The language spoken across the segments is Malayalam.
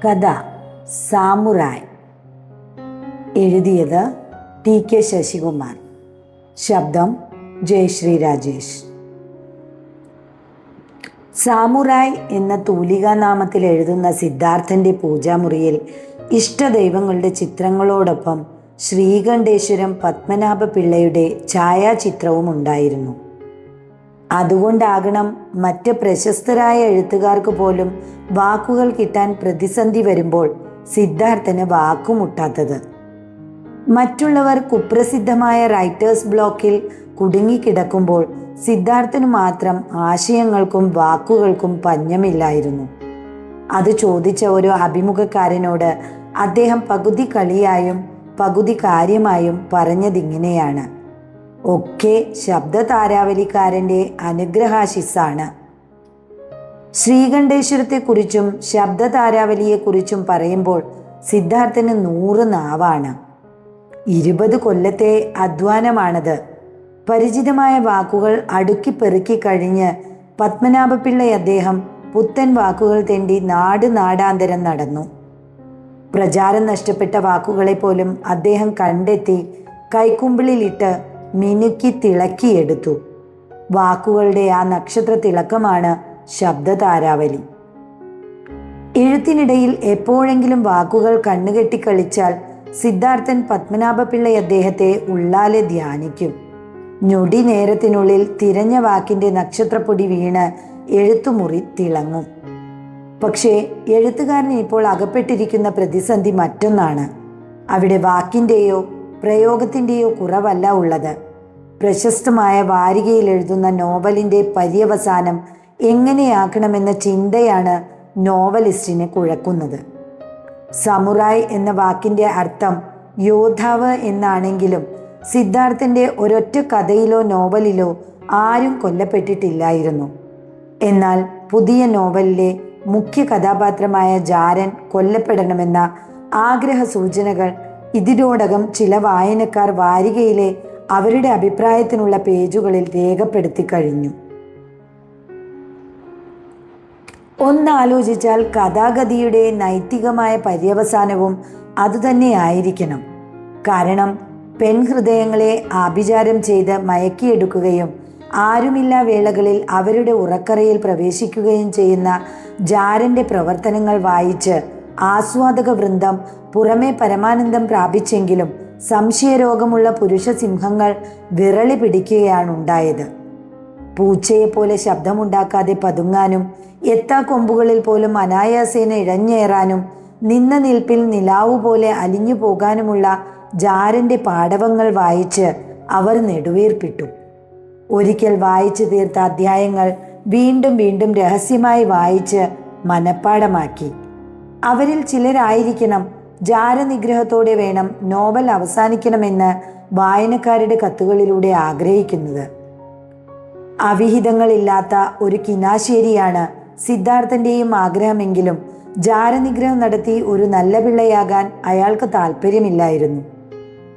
കഥ സാമുറായ്. എഴുതിയത് TK ശശികുമാർ. ശബ്ദം ജയശ്രീ രാജേഷ്. സാമുറായ് എന്ന തൂലികാനാമത്തിൽ എഴുതുന്ന സിദ്ധാർത്ഥൻ്റെ പൂജാമുറിയിൽ ഇഷ്ടദൈവങ്ങളുടെ ചിത്രങ്ങളോടൊപ്പം ശ്രീകണ്ഠേശ്വരം പത്മനാഭ പിള്ളയുടെ ഛായാചിത്രവും ഉണ്ടായിരുന്നു. അതുകൊണ്ടാകണം മറ്റ് പ്രശസ്തരായ എഴുത്തുകാർക്ക് പോലും വാക്കുകൾ കിട്ടാൻ പ്രതിസന്ധി വരുമ്പോൾ സിദ്ധാർത്ഥന് വാക്കുമുട്ടാത്തത്. മറ്റുള്ളവർ കുപ്രസിദ്ധമായ റൈറ്റേഴ്സ് ബ്ലോക്കിൽ കുടുങ്ങിക്കിടക്കുമ്പോൾ സിദ്ധാർത്ഥന് മാത്രം ആശയങ്ങൾക്കും വാക്കുകൾക്കും പഞ്ഞമില്ലായിരുന്നു. അത് ചോദിച്ച ഒരു അഭിമുഖക്കാരനോട് അദ്ദേഹം പകുതി കളിയായും പകുതി കാര്യമായും പറഞ്ഞതിങ്ങനെയാണ്: ഒക്കെ ശബ്ദതാരാവലിക്കാരൻ്റെ അനുഗ്രഹാശിസ്സാണ്. ശ്രീകണ്ഠേശ്വരത്തെക്കുറിച്ചും ശബ്ദതാരാവലിയെക്കുറിച്ചും പറയുമ്പോൾ സിദ്ധാർത്ഥന് 100 നാവാണ്. 20 കൊല്ലത്തെ അധ്വാനമാണത്. പരിചിതമായ വാക്കുകൾ അടുക്കി പെറുക്കി കഴിഞ്ഞ് പത്മനാഭപിള്ള അദ്ദേഹം പുത്തൻ വാക്കുകൾ തേണ്ടി നാടാന്തരം നടന്നു. പ്രചാരം നഷ്ടപ്പെട്ട വാക്കുകളെ പോലും അദ്ദേഹം കണ്ടെത്തി കൈക്കുമ്പിളിലിട്ട് മിനുക്കി തിളക്കിയെടുത്തു. വാക്കുകളുടെ ആ നക്ഷത്ര തിളക്കമാണ് ശബ്ദതാരാവലി. എഴുത്തിനിടയിൽ എപ്പോഴെങ്കിലും വാക്കുകൾ കണ്ണുകെട്ടി കളിച്ചാൽ സിദ്ധാർത്ഥൻ പത്മനാഭപിള്ള അദ്ദേഹത്തെ ഉള്ളാലെ ധ്യാനിക്കും. ഞൊടി നേരത്തിനുള്ളിൽ തിരഞ്ഞ വാക്കിൻ്റെ നക്ഷത്രപ്പൊടി വീണ് എഴുത്തുമുറി തിളങ്ങും. പക്ഷേ എഴുത്തുകാരൻ ഇപ്പോൾ അകപ്പെട്ടിരിക്കുന്ന പ്രതിസന്ധി മറ്റൊന്നാണ്. അവിടെ വാക്കിൻ്റെയോ പ്രയോഗത്തിൻ്റെയോ കുറവല്ല ഉള്ളത്. പ്രശസ്തമായ വാരികയിൽ എഴുതുന്ന നോവലിൻ്റെ പര്യവസാനം എങ്ങനെയാക്കണമെന്ന ചിന്തയാണ് നോവലിസ്റ്റിനെ കുഴക്കുന്നത്. സമുറായ് എന്ന വാക്കിൻ്റെ അർത്ഥം യോദ്ധാവ് എന്നാണെങ്കിലും സിദ്ധാർത്ഥൻ്റെ ഒരൊറ്റ കഥയിലോ നോവലിലോ ആരും കൊല്ലപ്പെട്ടിട്ടില്ലായിരുന്നു. എന്നാൽ പുതിയ നോവലിലെ മുഖ്യ കഥാപാത്രമായ ജാരൻ കൊല്ലപ്പെടണമെന്ന ആഗ്രഹ സൂചനകൾ ഇതിനോടകം ചില വായനക്കാർ വാരികയിലെ അവരുടെ അഭിപ്രായത്തിനുള്ള പേജുകളിൽ രേഖപ്പെടുത്തി കഴിഞ്ഞു. ഒന്നാലോചിച്ചാൽ കഥാഗതിയുടെ നൈതികമായ പര്യവസാനവും അതുതന്നെയായിരിക്കണം. കാരണം പെൺഹൃദയങ്ങളെ ആഭിചാരം ചെയ്ത് മയക്കിയെടുക്കുകയും ആരുമില്ലാ വേളകളിൽ അവരുടെ ഉറക്കറയിൽ പ്രവേശിക്കുകയും ചെയ്യുന്ന ജാരൻ്റെ പ്രവർത്തനങ്ങൾ വായിച്ച് ആസ്വാദക വൃന്ദം പുറമേ പരമാനന്ദം പ്രാപിച്ചെങ്കിലും സംശയരോഗമുള്ള പുരുഷ സിംഹങ്ങൾ വിറളി പിടിക്കുകയാണുണ്ടായത്. പൂച്ചയെപ്പോലെ ശബ്ദമുണ്ടാക്കാതെ പതുങ്ങാനും എത്താ കൊമ്പുകളിൽ പോലും അനായാസേന ഇഴഞ്ഞേറാനും നിന്ന നിൽപ്പിൽ നിലാവു പോലെ അലിഞ്ഞു പോകാനുമുള്ള ജാരൻ്റെ പാടവങ്ങൾ വായിച്ച് അവർ നെടുവീർപ്പിട്ടു. ഒരിക്കൽ വായിച്ചു തീർത്ത അധ്യായങ്ങൾ വീണ്ടും വീണ്ടും രഹസ്യമായി വായിച്ച് മനഃപ്പാടമാക്കി. അവരിൽ ചിലരായിരിക്കണം ജാരനിഗ്രഹത്തോടെ വേണം നോവൽ അവസാനിക്കണമെന്ന് വായനക്കാരുടെ കത്തുകളിലൂടെ ആഗ്രഹിക്കുന്നത്. അവിഹിതങ്ങളില്ലാത്ത ഒരു കിനാശേരിയാണ് സിദ്ധാർത്ഥൻ്റെയും ആഗ്രഹമെങ്കിലും ജാരനിഗ്രഹം നടത്തി ഒരു നല്ല പിള്ളയാകാൻ അയാൾക്ക് താല്പര്യമില്ലായിരുന്നു.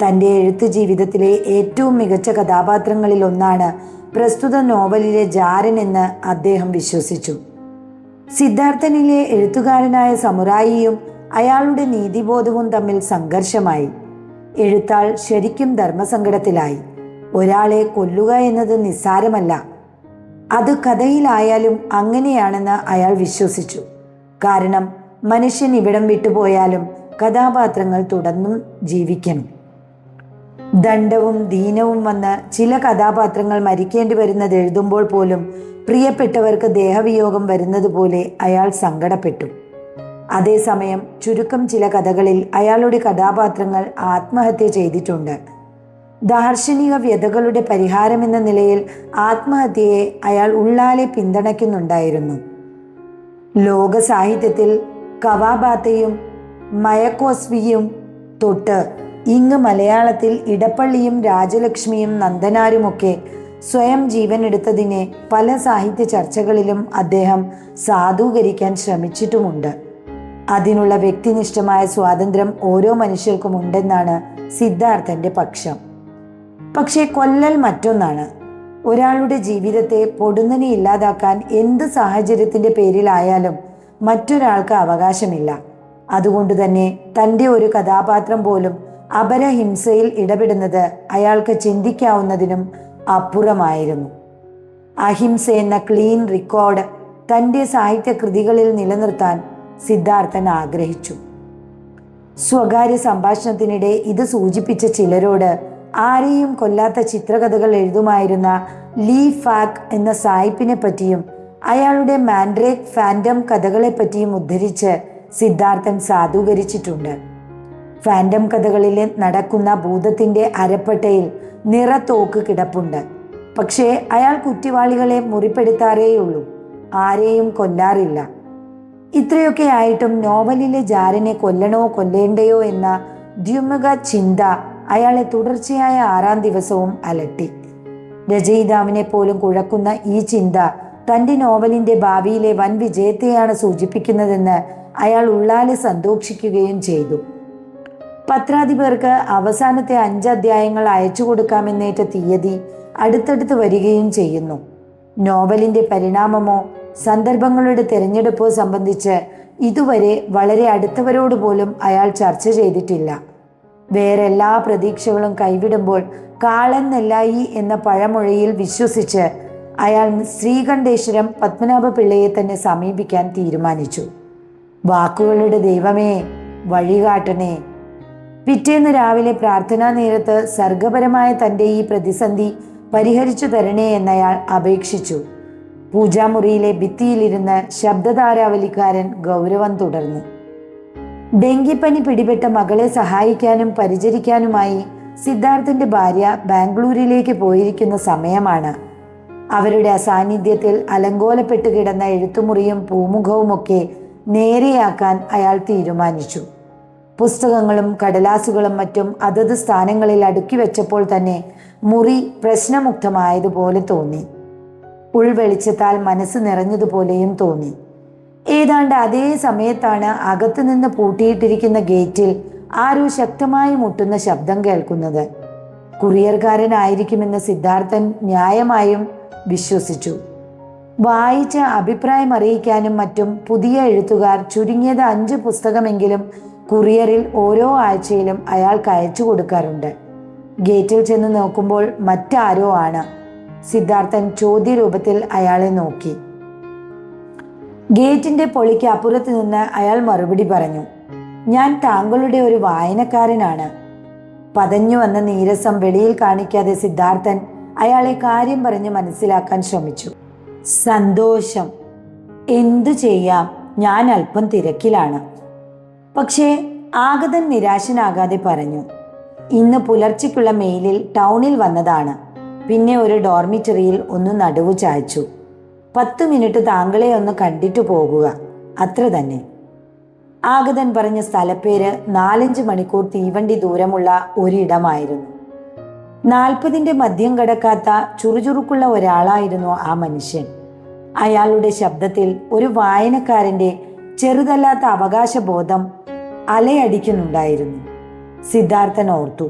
തൻ്റെ എഴുത്ത് ജീവിതത്തിലെ ഏറ്റവും മികച്ച കഥാപാത്രങ്ങളിൽ ഒന്നാണ് പ്രസ്തുത നോവലിലെ ജാരൻ എന്ന് അദ്ദേഹം വിശ്വസിച്ചു. സിദ്ധാർത്ഥനിലെ എഴുത്തുകാരനായ സമുറായിയും അയാളുടെ നീതിബോധവും തമ്മിൽ സംഘർഷമായി. എഴുത്താൾ ശരിക്കും ധർമ്മസങ്കടത്തിലായി. ഒരാളെ കൊല്ലുക എന്നത് നിസ്സാരമല്ല. അത് കഥയിലായാലും അങ്ങനെയാണെന്ന് അയാൾ വിശ്വസിച്ചു. കാരണം മനുഷ്യൻ ഇവിടം വിട്ടുപോയാലും കഥാപാത്രങ്ങൾ തുടർന്നും ജീവിക്കണം. ദണ്ഡവും ദീനവും വന്ന് ചില കഥാപാത്രങ്ങൾ മരിക്കേണ്ടി വരുന്നത് എഴുതുമ്പോൾ പോലും പ്രിയപ്പെട്ടവർക്ക് ദേഹവിയോഗം വരുന്നത് പോലെ അയാൾ സങ്കടപ്പെട്ടു. അതേസമയം ചുരുക്കം ചില കഥകളിൽ അയാളുടെ കഥാപാത്രങ്ങൾ ആത്മഹത്യ ചെയ്തിട്ടുണ്ട്. ദാർശനിക വ്യതകളുടെ പരിഹാരമെന്ന നിലയിൽ ആത്മഹത്യയെ അയാൾ ഉള്ളാലെ പിന്തുണയ്ക്കുന്നുണ്ടായിരുന്നു. ലോക സാഹിത്യത്തിൽ കവാബാത്തയും മയക്കോസ്വിയും തൊട്ട് ഇങ്ങ് മലയാളത്തിൽ ഇടപ്പള്ളിയും രാജലക്ഷ്മിയും നന്ദനാരുമൊക്കെ സ്വയം ജീവനെടുത്തതിനെ പല സാഹിത്യ ചർച്ചകളിലും അദ്ദേഹം സാധൂകരിക്കാൻ ശ്രമിച്ചിട്ടുമുണ്ട്. അതിനുള്ള വ്യക്തിനിഷ്ഠമായ സ്വാതന്ത്ര്യം ഓരോ മനുഷ്യർക്കും ഉണ്ടെന്നാണ് സിദ്ധാർത്ഥൻ്റെ പക്ഷം. പക്ഷേ കൊല്ലൽ മറ്റൊന്നാണ്. ഒരാളുടെ ജീവിതത്തെ പൊടുന്നനെ ഇല്ലാതാക്കാൻ എന്ത് സാഹചര്യത്തിൻ്റെ പേരിലായാലും മറ്റൊരാൾക്ക് അവകാശമില്ല. അതുകൊണ്ട് തന്നെ തൻ്റെ ഒരു കഥാപാത്രം പോലും അപരഹിംസയിൽ ഇടപെടുന്നത് അയാൾക്ക് ചിന്തിക്കാവുന്നതിനും അപ്പുറമായിരുന്നു. അഹിംസ എന്ന ക്ലീൻ റെക്കോർഡ് തൻ്റെ സാഹിത്യകൃതികളിൽ നിലനിർത്താൻ സിദ്ധാർത്ഥൻ ആഗ്രഹിച്ചു. സ്വകാര്യ സംഭാഷണത്തിനിടെ ഇത് സൂചിപ്പിച്ച ചിലരോട് ആരെയും കൊല്ലാത്ത ചിത്രകഥകൾ എഴുതുമായിരുന്ന ലീ ഫാക്ക് എന്ന സായിപ്പിനെ പറ്റിയും അയാളുടെ മാൻഡ്രേക്ക് ഫാൻറ്റം കഥകളെപ്പറ്റിയും ഉദ്ധരിച്ച് സിദ്ധാർത്ഥൻ സാധൂകരിച്ചിട്ടുണ്ട്. ഫാൻറ്റം കഥകളിൽ നടക്കുന്ന ഭൂതത്തിൻ്റെ അരപ്പട്ടയിൽ നിറത്തോക്ക് കിടപ്പുണ്ട്. പക്ഷേ അയാൾ കുറ്റവാളികളെ മുറിപ്പെടുത്താറേയുള്ളൂ, ആരെയും കൊല്ലാറില്ല. ഇത്രയൊക്കെ ആയിട്ടും നോവലിലെ ജാരനെ കൊല്ലണോ കൊല്ലേണ്ടയോ എന്ന ദ്വിമുഖ ചിന്ത അയാളെ തുടർച്ചയായ 6-ാം ദിവസവും അലട്ടി. രചയിതാവിനെ പോലും കുഴക്കുന്ന ഈ ചിന്ത തൻ്റെ നോവലിൻ്റെ ഭാവിയിലെ വൻ വിജയത്തെയാണ് സൂചിപ്പിക്കുന്നതെന്ന് അയാൾ ഉള്ളാലെ സന്തോഷിക്കുകയും ചെയ്തു. പത്രാധിപർക്ക് അവസാനത്തെ 5 അധ്യായങ്ങൾ അയച്ചു കൊടുക്കാമെന്നേറ്റ തീയതി അടുത്തടുത്ത് വരികയും ചെയ്യുന്നു. നോവലിൻ്റെ പരിണാമമോ സന്ദർഭങ്ങളുടെ തിരഞ്ഞെടുപ്പോ സംബന്ധിച്ച് ഇതുവരെ വളരെ അടുത്തവരോട് പോലും അയാൾ ചർച്ച ചെയ്തിട്ടില്ല. വേറെ എല്ലാ പ്രതീക്ഷകളും കൈവിടുമ്പോൾ കാളൻ നെല്ലായി എന്ന പഴമൊഴിയിൽ വിശ്വസിച്ച് അയാൾ ശ്രീകണ്ഠേശ്വരം പത്മനാഭ പിള്ളയെ തന്നെ സമീപിക്കാൻ തീരുമാനിച്ചു. വാക്കുകളുടെ ദൈവമേ, വഴികാട്ടണേ. പിറ്റേന്ന് രാവിലെ പ്രാർത്ഥനാ നേരത്ത് സർഗപരമായ തൻ്റെ ഈ പ്രതിസന്ധി പരിഹരിച്ചു തരണേ എന്നയാൾ അപേക്ഷിച്ചു. പൂജാമുറിയിലെ ഭിത്തിയിലിരുന്ന് ശബ്ദധാരാവലിക്കാരൻ ഗൗരവം തുടർന്നു. ഡെങ്കിപ്പനി പിടിപെട്ട മകളെ സഹായിക്കാനും പരിചരിക്കാനുമായി സിദ്ധാർത്ഥന്റെ ഭാര്യ ബാംഗ്ലൂരിലേക്ക് പോയിരിക്കുന്ന സമയമാണ്. അവരുടെ അസാന്നിധ്യത്തിൽ അലങ്കോലപ്പെട്ട് കിടന്ന എഴുത്തുമുറിയും പൂമുഖവുമൊക്കെ നേരെയാക്കാൻ അയാൾ തീരുമാനിച്ചു. പുസ്തകങ്ങളും കടലാസുകളും മറ്റും അതത് സ്ഥാനങ്ങളിൽ അടുക്കി വെച്ചപ്പോൾ തന്നെ മുറി പ്രശ്നമുക്തമായതുപോലെ തോന്നി. ഉൾവെളിച്ചത്താൽ മനസ്സ് നിറഞ്ഞതുപോലെയും തോന്നി. ഏതാണ്ട് അതേ സമയത്താണ് അകത്തുനിന്ന് പൂട്ടിയിട്ടിരിക്കുന്ന ഗേറ്റിൽ ആരോ ശക്തമായി മുട്ടുന്ന ശബ്ദം കേൾക്കുന്നത്. കുറിയർക്കാരനായിരിക്കുമെന്ന് സിദ്ധാർത്ഥൻ ന്യായമായും വിശ്വസിച്ചു. വായിച്ച അഭിപ്രായം അറിയിക്കാനും മറ്റും പുതിയ എഴുത്തുകാർ ചുരുങ്ങിയത് 5 പുസ്തകമെങ്കിലും കുറിയറിൽ ഓരോ ആഴ്ചയിലും അയാൾക്ക് അയച്ചു കൊടുക്കാറുണ്ട്. ഗേറ്റിൽ ചെന്ന് നോക്കുമ്പോൾ മറ്റാരോ ആണ്. സിദ്ധാർത്ഥൻ ചോദ്യരൂപത്തിൽ അയാളെ നോക്കി. ഗേറ്റിന്റെ പൊളിക്ക് അപ്പുറത്ത് നിന്ന് അയാൾ മറുപടി പറഞ്ഞു, ഞാൻ താങ്കളുടെ ഒരു വായനക്കാരനാണ്. പതഞ്ഞു വന്ന നീരസം വെളിയിൽ കാണിക്കാതെ സിദ്ധാർത്ഥൻ അയാളെ കാര്യം പറഞ്ഞ് മനസ്സിലാക്കാൻ ശ്രമിച്ചു. സന്തോഷം. എന്തു ചെയ്യാം, ഞാൻ അല്പം തിരക്കിലാണ്. പക്ഷേ ആഗതൻ നിരാശനാകാതെ പറഞ്ഞു, ഇന്ന് പുലർച്ചയ്ക്കുള്ള മെയിലിൽ ടൗണിൽ വന്നതാണ്. പിന്നെ ഒരു ഡോർമിറ്ററിയിൽ ഒന്ന് നടുവു ചായ്ച്ചു. 10 മിനിറ്റ് താങ്കളെ ഒന്ന് കണ്ടിട്ടു പോകുക, അത്ര തന്നെ. ആഗതൻ പറഞ്ഞ സ്ഥലപ്പേര് 4-5 മണിക്കൂർ തീവണ്ടി ദൂരമുള്ള ഒരിടമായിരുന്നു. 40ന്റെ മദ്യം കടക്കാത്ത ചുറുചുറുക്കുള്ള ഒരാളായിരുന്നു ആ മനുഷ്യൻ. അയാളുടെ ശബ്ദത്തിൽ ഒരു വായനക്കാരൻ്റെ ചെറുതല്ലാത്ത അവകാശബോധം അലയടിക്കുന്നുണ്ടായിരുന്നു. സിദ്ധാർത്ഥൻ ഓർത്തു,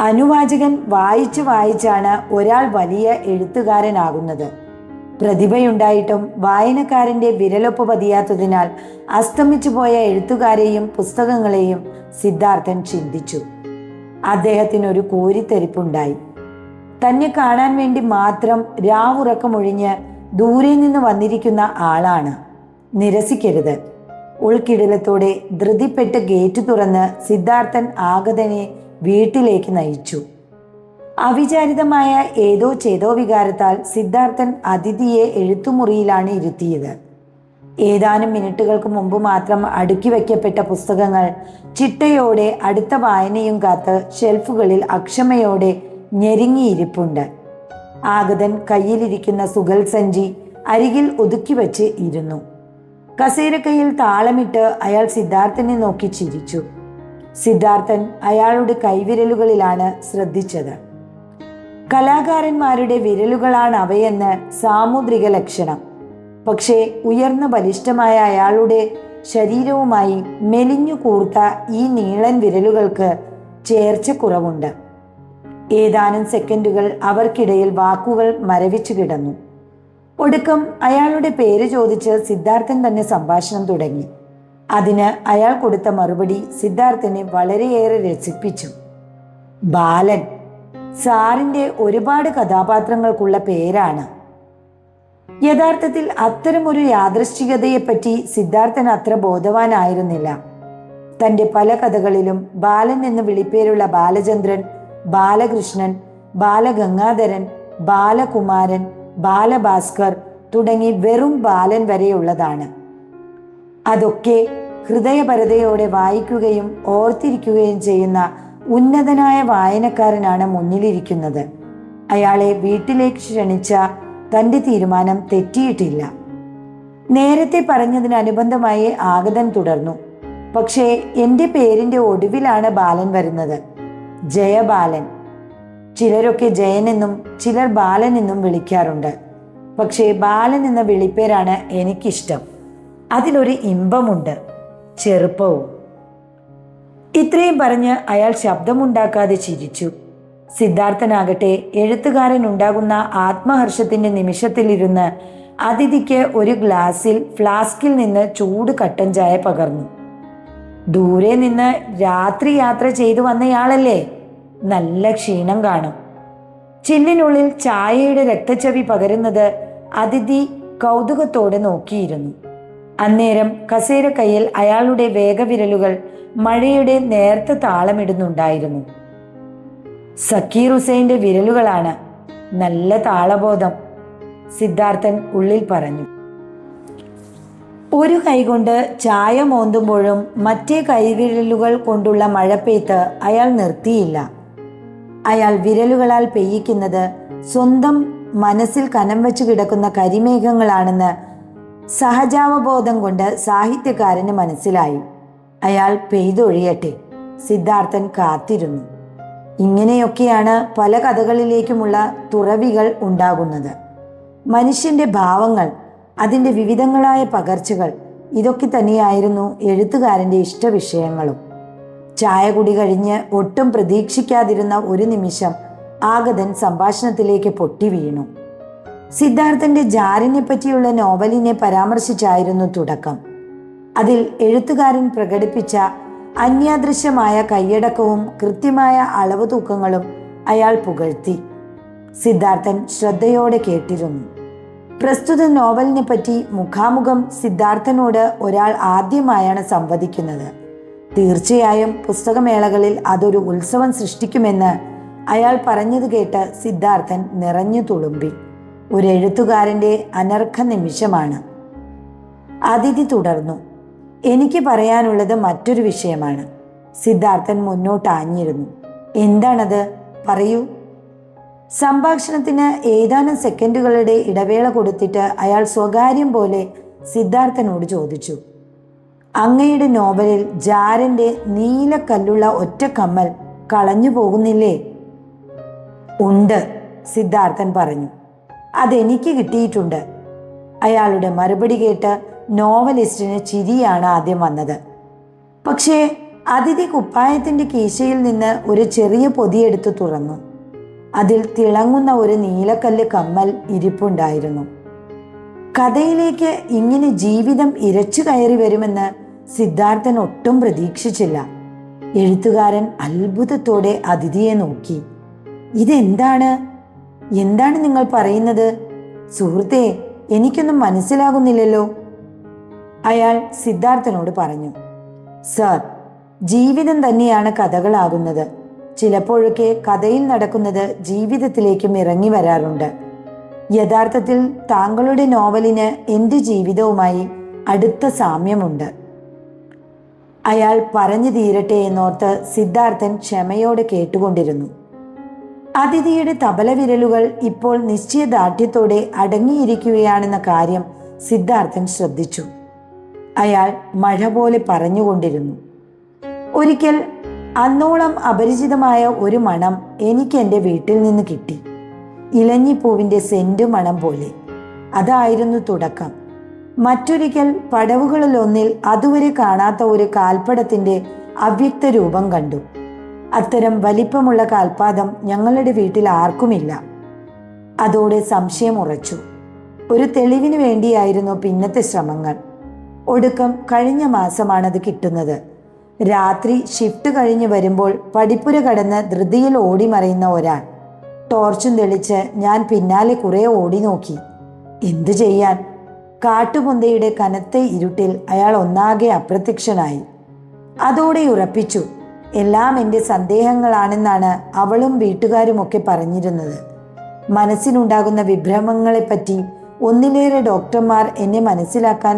അനുവാചകൻ വായിച്ചാണ് ഒരാൾ വലിയ എഴുത്തുകാരനാകുന്നത്. പ്രതിഭയുണ്ടായിട്ടും വായനക്കാരൻ്റെ വിരലൊപ്പ് പതിയാത്തതിനാൽ അസ്തമിച്ചു പോയ എഴുത്തുകാരെയും പുസ്തകങ്ങളെയും സിദ്ധാർത്ഥൻ ചിന്തിച്ചു. അദ്ദേഹത്തിനൊരു കോരിത്തെരിപ്പുണ്ടായി. തന്നെ കാണാൻ വേണ്ടി മാത്രം രാവുറക്കമൊഴിഞ്ഞ് ദൂരെ നിന്ന് വന്നിരിക്കുന്ന ആളാണ്. നിരസിക്കരുത്. ഉൾക്കിടിലത്തോടെ ധൃതിപ്പെട്ട് ഗേറ്റ് തുറന്ന് സിദ്ധാർത്ഥൻ ആഗതനെ വീട്ടിലേക്ക് നയിച്ചു. അവിചാരിതമായ ഏതോ ചേതോവികാരത്താൽ സിദ്ധാർത്ഥൻ അതിഥിയെ എഴുത്തുമുറിയിലാണ് ഇരുത്തിയത്. ഏതാനും മിനിറ്റുകൾക്ക് മുമ്പ് മാത്രം അടുക്കി വയ്ക്കപ്പെട്ട പുസ്തകങ്ങൾ ചിട്ടയോടെ അടുത്ത വായനയും കാത്ത് ഷെൽഫുകളിൽ അക്ഷമയോടെ ഞെരുങ്ങിയിരിപ്പുണ്ട്. ആഗതൻ കയ്യിലിരിക്കുന്ന സുഗൽ സഞ്ചി അരികിൽ ഒതുക്കി വച്ച് ഇരുന്നു. കസേരക്കയിൽ താളമിട്ട് അയാൾ സിദ്ധാർത്ഥനെ നോക്കി ചിരിച്ചു. സിദ്ധാർത്ഥൻ അയാളുടെ കൈവിരലുകളിലാണ് ശ്രദ്ധിച്ചത്. കലാകാരന്മാരുടെ വിരലുകളാണ് അവയെന്ന് സാമുദ്രിക ലക്ഷണം. പക്ഷേ ഉയർന്ന ബലിഷ്ഠമായ അയാളുടെ ശരീരവുമായി മെലിഞ്ഞു കൂർത്ത ഈ നീളൻ വിരലുകൾക്ക് ചേർച്ചക്കുറവുണ്ട്. ഏതാനും സെക്കൻഡുകൾ അവർക്കിടയിൽ വാക്കുകൾ മരവിച്ചു കിടന്നു. ഒടുക്കം അയാളുടെ പേര് ചോദിച്ച് സിദ്ധാർത്ഥൻ തന്നെ സംഭാഷണം തുടങ്ങി. അതിന് അയാൾ കൊടുത്ത മറുപടി സിദ്ധാർത്ഥനെ വളരെയേറെ രസിപ്പിച്ചു. ബാലൻ സാറിന്റെ ഒരുപാട് കഥാപാത്രങ്ങൾക്കുള്ള പേരാണ്. യഥാർത്ഥത്തിൽ അത്തരമൊരു യാദൃശ്ചികതയെപ്പറ്റി സിദ്ധാർത്ഥൻ അത്ര ബോധവാനായിരുന്നില്ല. തന്റെ പല കഥകളിലും ബാലൻ എന്ന് വിളിപ്പേരുള്ള ബാലചന്ദ്രൻ, ബാലകൃഷ്ണൻ, ബാലഗംഗാധരൻ, ബാലകുമാരൻ, ബാലഭാസ്കർ തുടങ്ങി വെറും ബാലൻ വരെയുള്ളതാണ്. അതൊക്കെ ഹൃദയപരതയോടെ വായിക്കുകയും ഓർത്തിരിക്കുകയും ചെയ്യുന്ന ഉന്നതനായ വായനക്കാരനാണ് മുന്നിലിരിക്കുന്നത്. അയാളെ വീട്ടിലേക്ക് ക്ഷണിച്ച തന്റെ തീരുമാനം തെറ്റിയിട്ടില്ല. നേരത്തെ പറഞ്ഞതിനനുബന്ധമായി ആഗതൻ തുടർന്നു. പക്ഷേ എൻ്റെ പേരിന്റെ ഒടുവിലാണ് ബാലൻ വരുന്നത്. ജയബാലൻ. ചിലരൊക്കെ ജയനെന്നും ചിലർ ബാലൻ എന്നും വിളിക്കാറുണ്ട്. പക്ഷേ ബാലൻ എന്ന വിളിപ്പേരാണ് എനിക്കിഷ്ടം. അതിലൊരു ഇമ്പമുണ്ട്, ചെറുപ്പവും. ഇത്രയും പറഞ്ഞ് അയാൾ ശബ്ദമുണ്ടാക്കാതെ ചിരിച്ചു. സിദ്ധാർത്ഥനാകട്ടെ എഴുത്തുകാരൻ ഉണ്ടാകുന്ന ആത്മഹർഷത്തിന്റെ നിമിഷത്തിലിരുന്ന് അതിഥിക്ക് ഒരു ഗ്ലാസ്സിൽ ഫ്ലാസ്കിൽ നിന്ന് ചൂട് കട്ടൻ ചായ പകർന്നു. ദൂരെ നിന്ന് രാത്രി യാത്ര ചെയ്തു വന്നയാളല്ലേ, നല്ല ക്ഷീണം കാണും. ചില്ലിനുള്ളിൽ ചായയുടെ രക്തച്ചവി പകരുന്നത് അതിഥി കൗതുകത്തോടെ നോക്കിയിരുന്നു. അന്നേരം കസേര കയ്യിൽ അയാളുടെ വേഗവിരലുകൾ മഴയുടെ നേർത്ത താളമിടുന്നുണ്ടായിരുന്നു. സക്കീർ ഹുസൈന്റെ വിരലുകളാണ്, നല്ല താളബോധം, സിദ്ധാർത്ഥൻ ഉള്ളിൽ പറഞ്ഞു. ഒരു കൈകൊണ്ട് ചായ മോന്തുമ്പോഴും മറ്റേ കൈവിരലുകൾ കൊണ്ടുള്ള മഴപ്പെയ്ത്ത് അയാൾ നിർത്തിയില്ല. അയാൾ വിരലുകളാൽ പെയ്യിക്കുന്നത് സ്വന്തം മനസ്സിൽ കനം വെച്ച് കിടക്കുന്ന കരിമേഘങ്ങളാണെന്ന് സഹജാവബോധം കൊണ്ട് സാഹിത്യകാരന് മനസ്സിലായി. അയാൾ പെയ്തൊഴിയട്ടെ, സിദ്ധാർത്ഥൻ കാത്തിരുന്നു. ഇങ്ങനെയൊക്കെയാണ് പല കഥകളിലേക്കുമുള്ള തുറവികൾ ഉണ്ടാകുന്നത്. മനുഷ്യന്റെ ഭാവങ്ങൾ, അതിൻ്റെ വിവിധങ്ങളായ പകർച്ചകൾ, ഇതൊക്കെ തന്നെയായിരുന്നു എഴുത്തുകാരൻ്റെ ഇഷ്ടവിഷയങ്ങളും. ചായ കുടി കഴിഞ്ഞ് ഒട്ടും പ്രതീക്ഷിക്കാതിരുന്ന ഒരു നിമിഷം ആഗതൻ സംഭാഷണത്തിലേക്ക് പൊട്ടി വീണു. സിദ്ധാർത്ഥന്റെ ജാരിനെ പറ്റിയുള്ള നോവലിനെ പരാമർശിച്ചായിരുന്നു തുടക്കം. അതിൽ എഴുത്തുകാരൻ പ്രകടിപ്പിച്ച അന്യാദൃശ്യമായ കൈയടക്കവും കൃത്യമായ അളവ് തൂക്കങ്ങളും അയാൾ പുകഴ്ത്തി. സിദ്ധാർത്ഥൻ ശ്രദ്ധയോടെ കേട്ടിരുന്നു. പ്രസ്തുത നോവലിനെ പറ്റി മുഖാമുഖം സിദ്ധാർത്ഥനോട് ഒരാൾ ആദ്യമായാണ് സംവദിക്കുന്നത്. തീർച്ചയായും പുസ്തകമേളകളിൽ അതൊരു ഉത്സവം സൃഷ്ടിക്കുമെന്ന് അയാൾ പറഞ്ഞത് കേട്ട് സിദ്ധാർത്ഥൻ നിറഞ്ഞു തുളുമ്പി. ഒരു എഴുത്തുകാരൻ്റെ അനർഘ നിമിഷമാണ്. അതിഥി തുടർന്നു. എനിക്ക് പറയാനുള്ളത് മറ്റൊരു വിഷയമാണ്. സിദ്ധാർത്ഥൻ മുന്നോട്ടാഞ്ഞിരുന്നു. എന്താണത്, പറയൂ. സംഭാഷണത്തിന് ഏതാനും സെക്കൻഡുകളുടെ ഇടവേള കൊടുത്തിട്ട് അയാൾ സ്വകാര്യം പോലെ സിദ്ധാർത്ഥനോട് ചോദിച്ചു, അങ്ങയുടെ നോവലിൽ ജാരന്റെ നീലക്കല്ലുള്ള ഒറ്റ കമ്മൽ കളഞ്ഞു പോകുന്നില്ലേ? ഉണ്ട്, സിദ്ധാർത്ഥൻ പറഞ്ഞു. അതെനിക്ക് കിട്ടിയിട്ടുണ്ട്. അയാളുടെ മറുപടി കേട്ട് നോവലിസ്റ്റിന് ചിരിയാണ് ആദ്യം വന്നത്. പക്ഷേ അതിഥി കുപ്പായത്തിന്റെ കീശയിൽ നിന്ന് ഒരു ചെറിയ പൊതിയെടുത്ത് തുറന്നു. അതിൽ തിളങ്ങുന്ന ഒരു നീലക്കല്ല് കമ്മൽ ഇരിപ്പുണ്ടായിരുന്നു. കഥയിലേക്ക് ഇങ്ങനെ ജീവിതം ഇരച്ചു കയറി വരുമെന്ന് സിദ്ധാർത്ഥൻ ഒട്ടും പ്രതീക്ഷിച്ചില്ല. എഴുത്തുകാരൻ അത്ഭുതത്തോടെ അതിഥിയെ നോക്കി. ഇതെന്താണ്? എന്താണ് നിങ്ങൾ പറയുന്നത്? സുഹൃത്തേ, എനിക്കൊന്നും മനസ്സിലാകുന്നില്ലല്ലോ. അയാൾ സിദ്ധാർത്ഥനോട് പറഞ്ഞു, സർ, ജീവിതം തന്നെയാണ് കഥകളാകുന്നത്. ചിലപ്പോഴൊക്കെ കഥയിൽ നടക്കുന്നത് ജീവിതത്തിലേക്കും ഇറങ്ങി വരാറുണ്ട്. യഥാർത്ഥത്തിൽ താങ്കളുടെ നോവലിന് എൻ്റെ ജീവിതവുമായി അടുത്ത സാമ്യമുണ്ട്. അയാൾ പറഞ്ഞു തീരട്ടെ എന്നോർത്ത് സിദ്ധാർത്ഥൻ ക്ഷമയോടെ കേട്ടുകൊണ്ടിരുന്നു. അതിഥിയുടെ തബല വിരലുകൾ ഇപ്പോൾ നിശ്ചയദാർഢ്യത്തോടെ അടങ്ങിയിരിക്കുകയാണെന്ന കാര്യം സിദ്ധാർത്ഥൻ ശ്രദ്ധിച്ചു. അയാൾ മഴ പോലെ പറഞ്ഞുകൊണ്ടിരുന്നു. ഒരിക്കൽ അന്നോളം അപരിചിതമായ ഒരു മണം എനിക്ക് എൻ്റെ വീട്ടിൽ നിന്ന് കിട്ടി. ഇലഞ്ഞിപ്പൂവിൻ്റെ സെന്റ് മണം പോലെ. അതായിരുന്നു തുടക്കം. മറ്റൊരിക്കൽ പടവുകളിലൊന്നിൽ അതുവരെ കാണാത്ത ഒരു കാൽപ്പടത്തിൻ്റെ അവ്യക്ത രൂപം കണ്ടു. അത്തരം വലിപ്പമുള്ള കാൽപാദം ഞങ്ങളുടെ വീട്ടിൽ ആർക്കുമില്ല. അതോടെ സംശയം ഉറച്ചു. ഒരു തെളിവിന് വേണ്ടിയായിരുന്നു പിന്നത്തെ ശ്രമങ്ങൾ. ഒടുക്കം കഴിഞ്ഞ മാസമാണത് കിട്ടുന്നത്. രാത്രി ഷിഫ്റ്റ് കഴിഞ്ഞ് വരുമ്പോൾ പടിപ്പുര കടന്ന് ധൃതിയിൽ ഓടിമറയുന്ന ഒരാൾ. ടോർച്ചും തെളിച്ച് ഞാൻ പിന്നാലെ കുറെ ഓടി നോക്കി. എന്തു ചെയ്യാൻ? കാട്ടുപൊന്തയുടെ കനത്ത ഇരുട്ടിൽ അയാൾ ഒന്നാകെ അപ്രത്യക്ഷനായി. അതോടെ ഉറപ്പിച്ചു, എല്ലാം എൻ്റെ സന്ദേഹങ്ങളാണെന്നാണ് അവളും വീട്ടുകാരുമൊക്കെ പറഞ്ഞിരുന്നത്. മനസ്സിനുണ്ടാകുന്ന വിഭ്രമങ്ങളെപ്പറ്റി ഒന്നിലേറെ ഡോക്ടർമാർ എന്നെ മനസ്സിലാക്കാൻ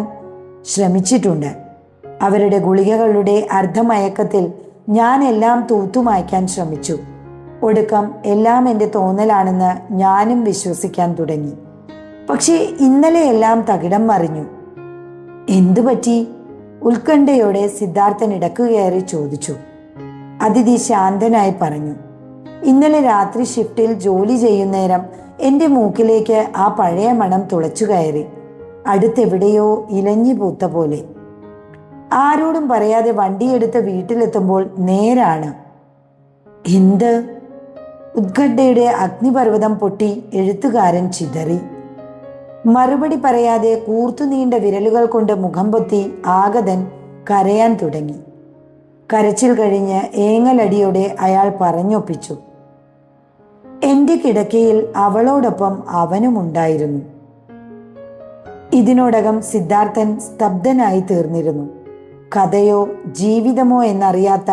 ശ്രമിച്ചിട്ടുണ്ട്. അവരുടെ ഗുളികകളുടെ അർദ്ധമയക്കത്തിൽ ഞാൻ എല്ലാം തൂത്തുമായ്ക്കാൻ ശ്രമിച്ചു. ഒടുക്കം എല്ലാം എൻ്റെ തോന്നലാണെന്ന് ഞാനും വിശ്വസിക്കാൻ തുടങ്ങി. പക്ഷേ ഇന്നലെ എല്ലാം തകിടം മറിഞ്ഞു. എന്തു പറ്റി? ഉത്കണ്ഠയോടെ സിദ്ധാർത്ഥൻ ഇടക്ക് കയറി ചോദിച്ചു. അതിഥി ശാന്തനായി പറഞ്ഞു, ഇന്നലെ രാത്രി ഷിഫ്റ്റിൽ ജോലി ചെയ്യുന്നേരം എൻ്റെ മൂക്കിലേക്ക് ആ പഴയ മണം തുളച്ചു കയറി. അടുത്തെവിടെയോ ഇലഞ്ഞു പൂത്ത പോലെ. ആരോടും പറയാതെ വണ്ടിയെടുത്ത് വീട്ടിലെത്തുമ്പോൾ നേരാണ്. എന്ത്? ഉത്കണ്ഠയുടെ അഗ്നിപർവ്വതം പൊട്ടി എഴുത്തുകാരൻ ചിതറി. മറുപടി പറയാതെ കൂർത്തു നീണ്ട വിരലുകൾ കൊണ്ട് മുഖം പൊത്തി ആഗതൻ കരയാൻ തുടങ്ങി. കരച്ചിൽ കഴിഞ്ഞ് ഏങ്ങലടിയോടെ അയാൾ പറഞ്ഞൊപ്പിച്ചു, എൻ്റെ കിടക്കയിൽ അവളോടൊപ്പം അവനുമുണ്ടായിരുന്നു. ഇതിനോടകം സിദ്ധാർത്ഥൻ സ്തബ്ധനായി തീർന്നിരുന്നു. കഥയോ ജീവിതമോ എന്നറിയാത്ത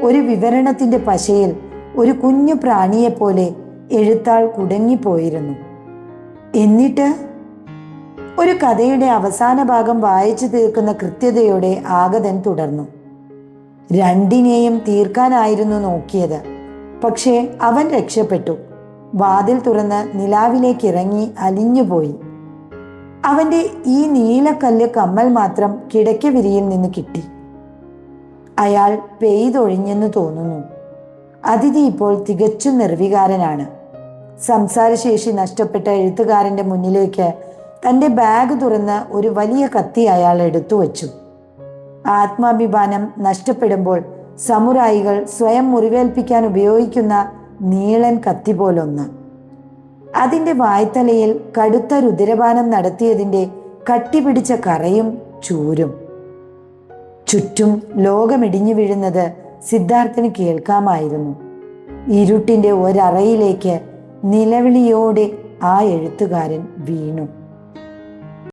ഒരു വിവരണത്തിന്റെ പശയിൽ ഒരു കുഞ്ഞു പ്രാണിയെപ്പോലെ എഴുത്താൾ കുടുങ്ങിപ്പോയിരുന്നു. എന്നിട്ട് ഒരു കഥയുടെ അവസാന ഭാഗം വായിച്ചു തീർക്കുന്ന കൃത്യതയോടെ ആഗതൻ തുടർന്നു. രണ്ടിനെയും തീർക്കാനായിരുന്നു നോക്കിയത്. പക്ഷേ അവൻ രക്ഷപ്പെട്ടു. വാതിൽ തുറന്ന് നിലാവിലേക്ക് ഇറങ്ങി അലിഞ്ഞുപോയി. അവൻ്റെ ഈ നീലക്കല്ല് കമ്മൽ മാത്രം കിടക്കവിരിയിൽ നിന്ന് കിട്ടി. അയാൾ പെയ്തൊഴിഞ്ഞെന്ന് തോന്നുന്നു. അതിഥി ഇപ്പോൾ തികച്ചും നിർവികാരനാണ്. സംസാരശേഷി നഷ്ടപ്പെട്ട എഴുത്തുകാരൻ്റെ മുന്നിലേക്ക് തൻ്റെ ബാഗ് തുറന്ന് ഒരു വലിയ കത്തി അയാൾ എടുത്തു വച്ചു. ആത്മാഭിമാനം നഷ്ടപ്പെടുമ്പോൾ സമുറായികൾ സ്വയം മുറിവേൽപ്പിക്കാൻ ഉപയോഗിക്കുന്ന നീളൻ കത്തി പോലൊന്ന്. അതിൻ്റെ വായ്ത്തലയിൽ കടുത്ത രുതിരപാനം നടത്തിയതിൻ്റെ കട്ടിപിടിച്ച കറയും ചൂരും. ചുറ്റും ലോകമിടിഞ്ഞു വീഴുന്നത് സിദ്ധാർത്ഥന് കേൾക്കാമായിരുന്നു. ഇരുട്ടിൻ്റെ ഒരറയിലേക്ക് നിലവിളിയോടെ ആ എഴുത്തുകാരൻ വീണു.